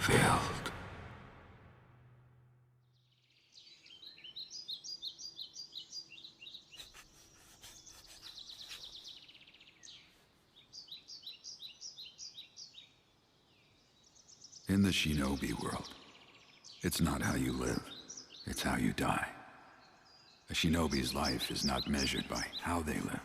failed. In the shinobi world, it's not how you live, it's how you die. A shinobi's life is not measured by how they lived,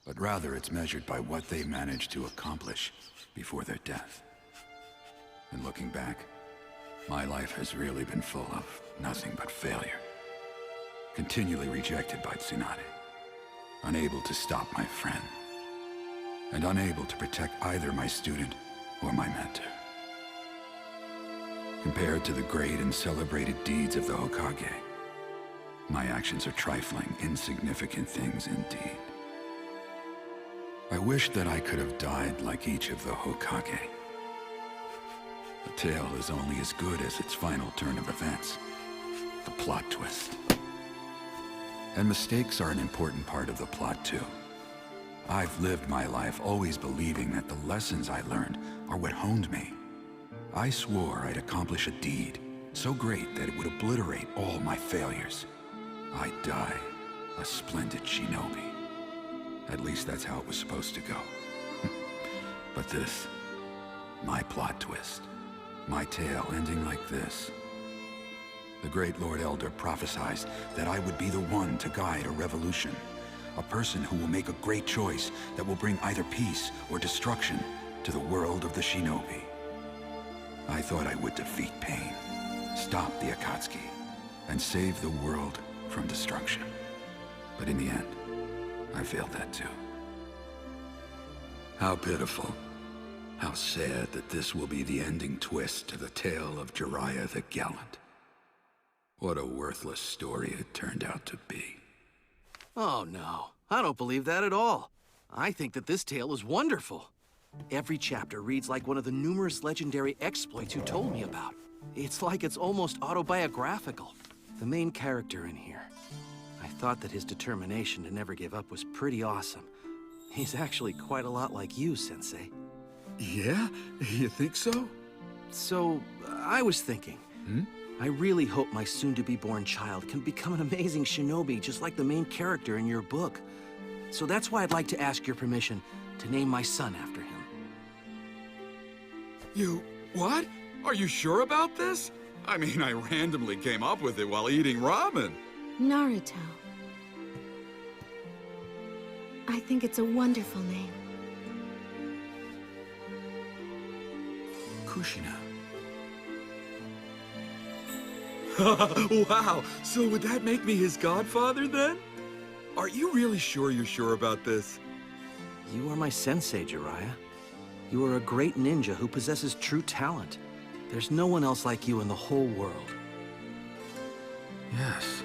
but rather it's measured by what they managed to accomplish before their death. And looking back, my life has really been full of nothing but failure. Continually rejected by Tsunade, unable to stop my friend, and unable to protect either my student or my mentor. Compared to the great and celebrated deeds of the Hokage, my actions are trifling, insignificant things indeed. I wish that I could have died like each of the Hokage. The tale is only as good as its final turn of events, the plot twist. And mistakes are an important part of the plot too. I've lived my life always believing that the lessons I learned are what honed me. I swore I'd accomplish a deed so great that it would obliterate all my failures. I'd die a splendid shinobi. At least that's how it was supposed to go. But this, my plot twist, my tale ending like this. The great Lord Elder prophesied that I would be the one to guide a revolution. A person who will make a great choice that will bring either peace or destruction to the world of the shinobi. I thought I would defeat pain, stop the Akatsuki, and save the world from destruction. But in the end, I failed that too. How pitiful. How sad that this will be the ending twist to the tale of Jiraiya the Gallant. What a worthless story it turned out to be. Oh no, I don't believe that at all. I think that this tale is wonderful. Every chapter reads like one of the numerous legendary exploits you told me about. It's like it's almost autobiographical. The main character in here. I thought that his determination to never give up was pretty awesome. He's actually quite a lot like you, Sensei. Yeah? You think so? So, I was thinking. I really hope my soon-to-be-born child can become an amazing shinobi just like the main character in your book. So that's why I'd like to ask your permission to name my son after him. You... what? Are you sure about this? I mean, I randomly came up with it while eating ramen. Naruto. I think it's a wonderful name. Kushina. Wow, so would that make me his godfather then? Are you really sure you're sure about this? You are my sensei, Jiraiya. You are a great ninja who possesses true talent. There's no one else like you in the whole world. Yes.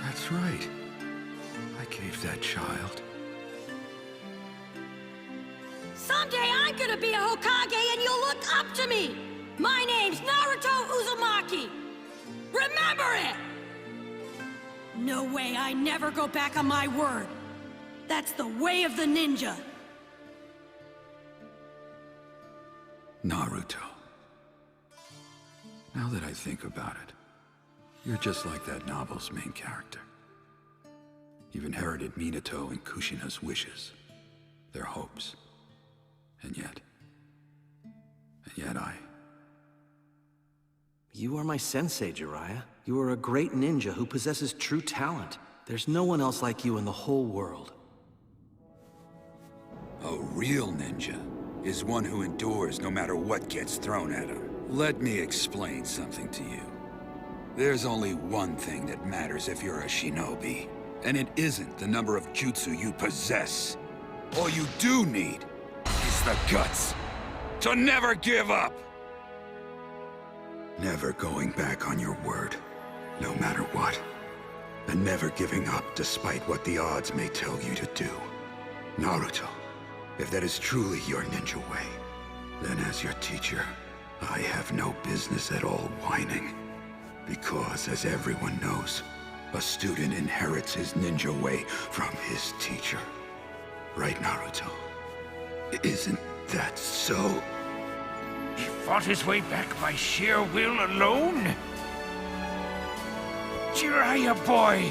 That's right. I gave that child. Someday I'm gonna be a Hokage and you'll look up to me! My name's Naruto Uzumaki! Remember it! No way, I never go back on my word. That's the way of the ninja. Naruto. Now that I think about it, you're just like that novel's main character. You've inherited Minato and Kushina's wishes, their hopes. And yet I... You are my sensei, Jiraiya. You are a great ninja who possesses true talent. There's no one else like you in the whole world. A real ninja is one who endures no matter what gets thrown at him. Let me explain something to you. There's only one thing that matters if you're a shinobi, and it isn't the number of jutsu you possess. All you do need is the guts to never give up. Never going back on your word, no matter what. And never giving up despite what the odds may tell you to do. Naruto, if that is truly your ninja way, then as your teacher, I have no business at all whining. Because, as everyone knows, a student inherits his ninja way from his teacher. Right, Naruto? Isn't that so? He fought his way back by sheer will alone? Jiraiya boy!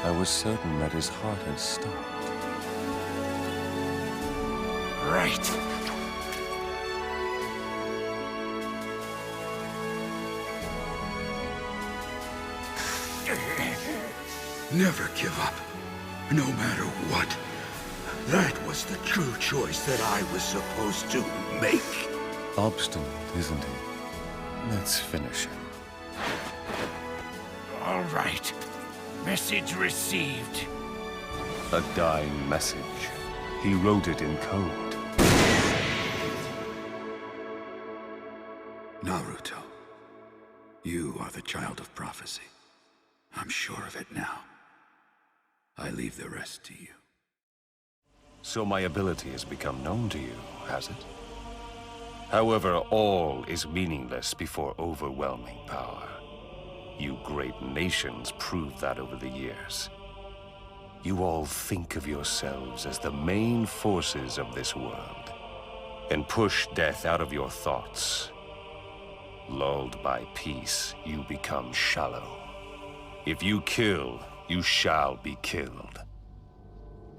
I was certain that his heart had stopped. Right. Never give up, no matter what. That was the true choice that I was supposed to make. Obstinate, isn't he? Let's finish him. All right. Message received. A dying message. He wrote it in code. Naruto, you are the child of prophecy. I'm sure of it now. I leave the rest to you. So my ability has become known to you, has it? However, all is meaningless before overwhelming power. You great nations proved that over the years. You all think of yourselves as the main forces of this world, and push death out of your thoughts. Lulled by peace, you become shallow. If you kill, you shall be killed.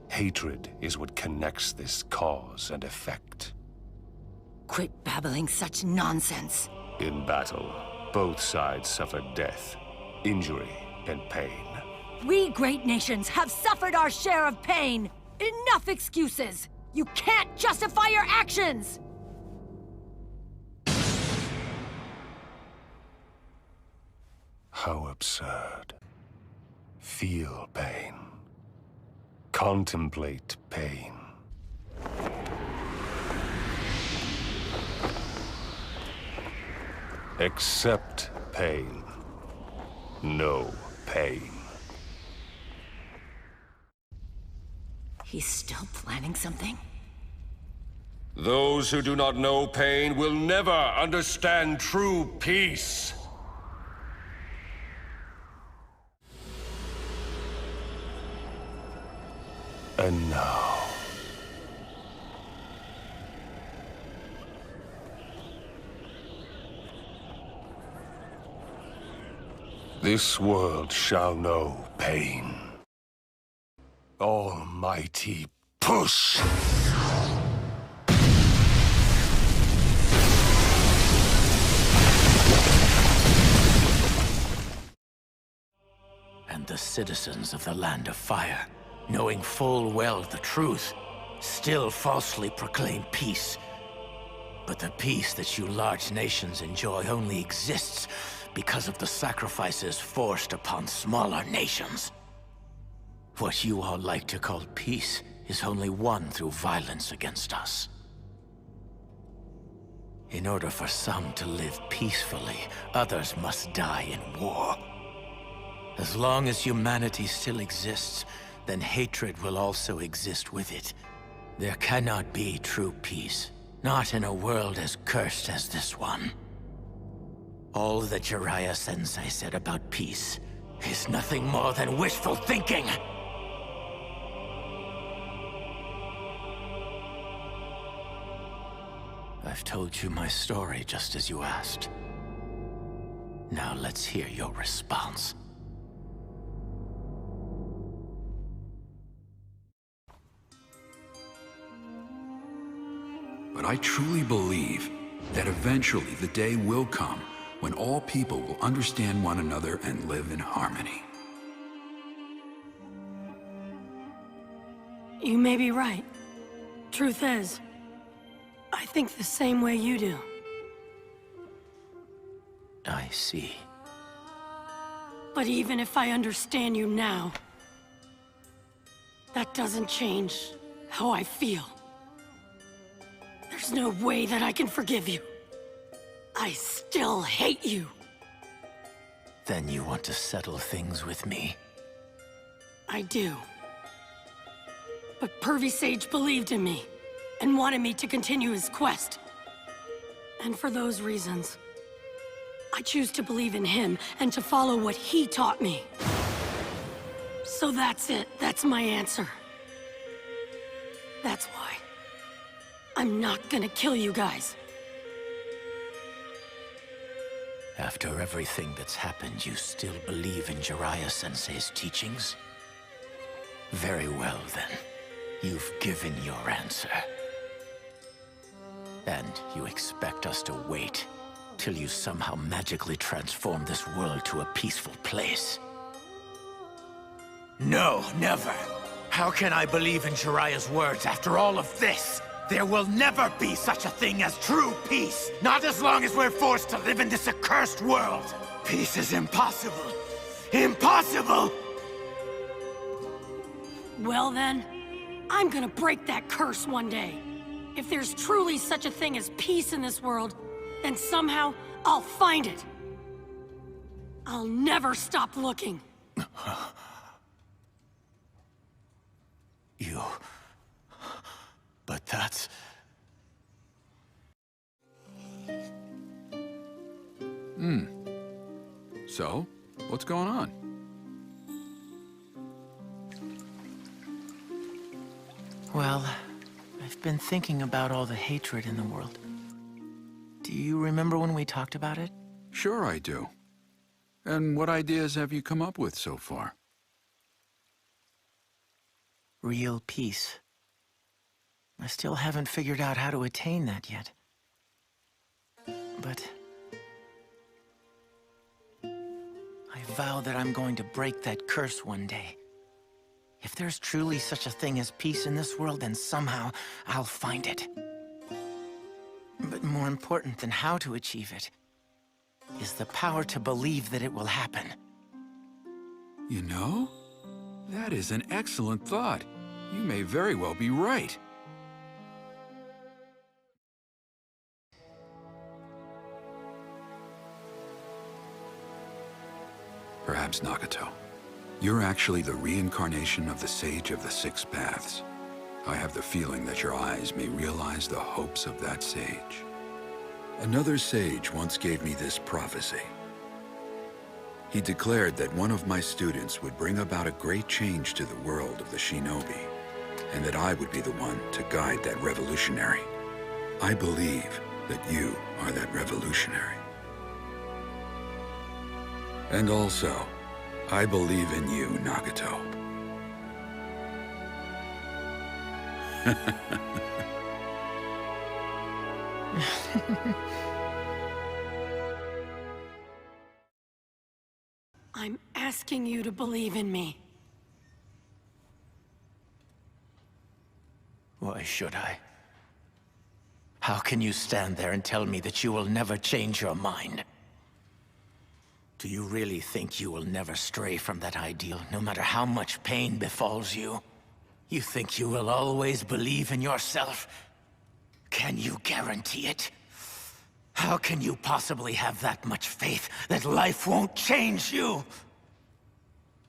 Hatred is what connects this cause and effect. Quit babbling such nonsense. In battle, both sides suffer death, injury, and pain. We great nations have suffered our share of pain. Enough excuses! You can't justify your actions! How absurd. Feel pain. Contemplate pain. Accept pain. Know pain. He's still planning something? Those who do not know pain will never understand true peace. And now... this world shall know pain. Almighty push! And the citizens of the Land of Fire, knowing full well the truth, still falsely proclaim peace. But the peace that you large nations enjoy only exists because of the sacrifices forced upon smaller nations. What you all like to call peace is only won through violence against us. In order for some to live peacefully, others must die in war. As long as humanity still exists, then hatred will also exist with it. There cannot be true peace, not in a world as cursed as this one. All that Jiraiya-sensei said about peace is nothing more than wishful thinking! I've told you my story just as you asked. Now let's hear your response. But I truly believe that eventually the day will come when all people will understand one another and live in harmony. You may be right. Truth is, I think the same way you do. I see. But even if I understand you now, that doesn't change how I feel. There's no way that I can forgive you. I still hate you. Then you want to settle things with me? I do. But Pervy Sage believed in me, and wanted me to continue his quest. And for those reasons, I choose to believe in him and to follow what he taught me. So that's it. That's my answer. That's why I'm not gonna kill you guys. After everything that's happened, you still believe in Jiraiya-sensei's teachings? Very well, then. You've given your answer. And you expect us to wait till you somehow magically transform this world to a peaceful place? No, never! How can I believe in Jiraiya's words after all of this? There will never be such a thing as true peace! Not as long as we're forced to live in this accursed world! Peace is impossible! Impossible! Well then, I'm gonna break that curse one day. If there's truly such a thing as peace in this world, then somehow I'll find it. I'll never stop looking. You... But that's... So, what's going on? Well, I've been thinking about all the hatred in the world. Do you remember when we talked about it? Sure I do. And what ideas have you come up with so far? Real peace. I still haven't figured out how to attain that yet. But... I vow that I'm going to break that curse one day. If there's truly such a thing as peace in this world, then somehow I'll find it. But more important than how to achieve it is the power to believe that it will happen. You know, that is an excellent thought. You may very well be right. Perhaps, Nagato, you're actually the reincarnation of the Sage of the Six Paths. I have the feeling that your eyes may realize the hopes of that sage. Another sage once gave me this prophecy. He declared that one of my students would bring about a great change to the world of the shinobi, and that I would be the one to guide that revolutionary. I believe that you are that revolutionary. And also, I believe in you, Nagato. I'm asking you to believe in me. Why should I? How can you stand there and tell me that you will never change your mind? Do you really think you will never stray from that ideal, no matter how much pain befalls you? You think you will always believe in yourself? Can you guarantee it? How can you possibly have that much faith that life won't change you?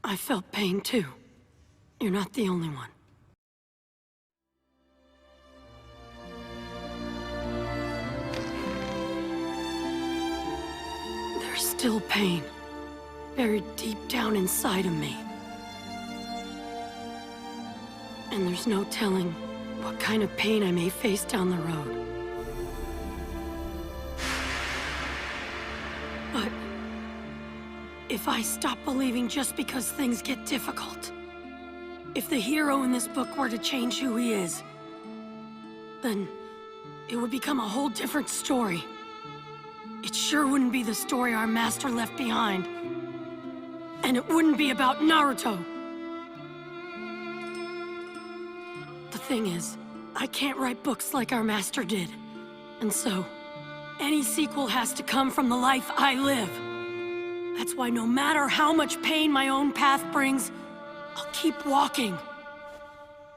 I felt pain too. You're not the only one. There's still pain, buried deep down inside of me. And there's no telling what kind of pain I may face down the road. But if I stop believing just because things get difficult, if the hero in this book were to change who he is, then it would become a whole different story. It sure wouldn't be the story our master left behind. And it wouldn't be about Naruto. The thing is, I can't write books like our master did. And so, any sequel has to come from the life I live. That's why no matter how much pain my own path brings, I'll keep walking.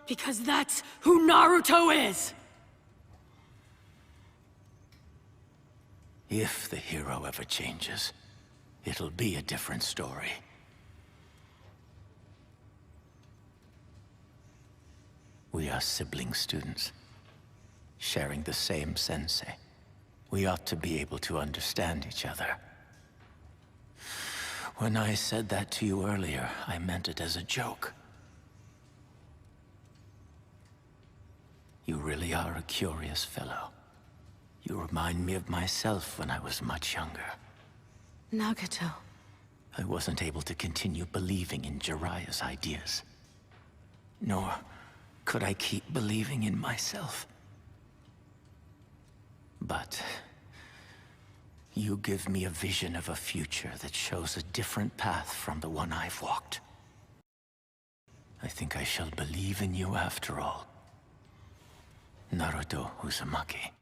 Because that's who Naruto is! If the hero ever changes, it'll be a different story. We are sibling students, sharing the same sensei. We ought to be able to understand each other. When I said that to you earlier, I meant it as a joke. You really are a curious fellow. You remind me of myself when I was much younger. Nagato. I wasn't able to continue believing in Jiraiya's ideas. Nor could I keep believing in myself. But you give me a vision of a future that shows a different path from the one I've walked. I think I shall believe in you after all. Naruto Uzumaki.